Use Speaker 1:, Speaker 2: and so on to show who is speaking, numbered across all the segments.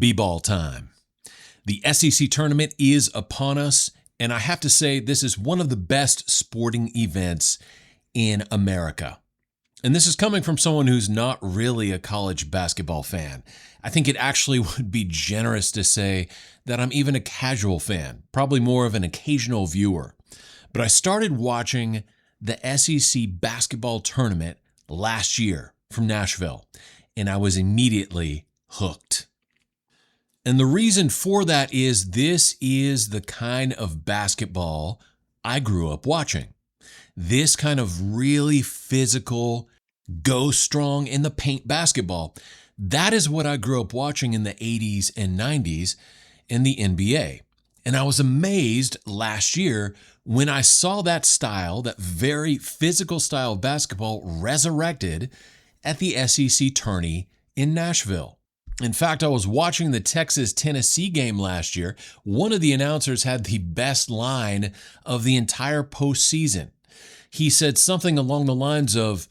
Speaker 1: B-ball time. The SEC tournament is upon us, and I have to say this is one of the best sporting events in America. And this is coming from someone who's not really a college basketball fan. I think it actually would be generous to say that I'm even a casual fan, probably more of an occasional viewer. But I started watching the SEC basketball tournament last year from Nashville, and I was immediately hooked. And the reason for that is this is the kind of basketball I grew up watching. This kind of really physical, go strong in the paint basketball. That is what I grew up watching in the 80s and 90s in the NBA. And I was amazed last year when I saw that style, that very physical style of basketball resurrected at the SEC tourney in Nashville. In fact, I was watching the Texas-Tennessee game last year. One of the announcers had the best line of the entire postseason. He said something along the lines of,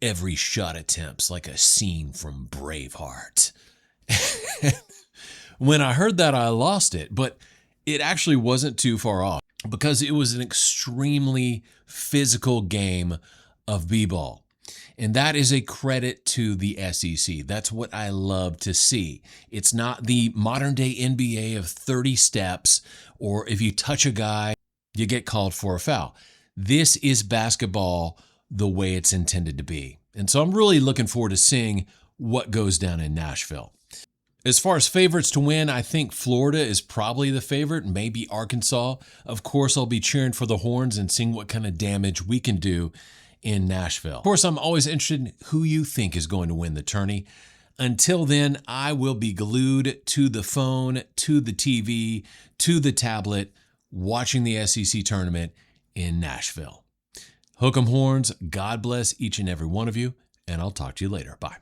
Speaker 1: "Every shot attempt's like a scene from Braveheart." When I heard that, I lost it, but it actually wasn't too far off because it was an extremely physical game of b-ball. And that is a credit to the SEC. That's what I love to see. It's not the modern day NBA of 30 steps, or if you touch a guy, you get called for a foul. This is basketball the way it's intended to be. And so I'm really looking forward to seeing what goes down in Nashville. As far as favorites to win, I think Florida is probably the favorite, maybe Arkansas. Of course, I'll be cheering for the Horns and seeing what kind of damage we can do in Nashville. Of course, I'm always interested in who you think is going to win the tourney. Until then, I will be glued to the phone, to the TV, to the tablet, watching the SEC tournament in Nashville. Hook 'em horns, God bless each and every one of you, and I'll talk to you later. Bye.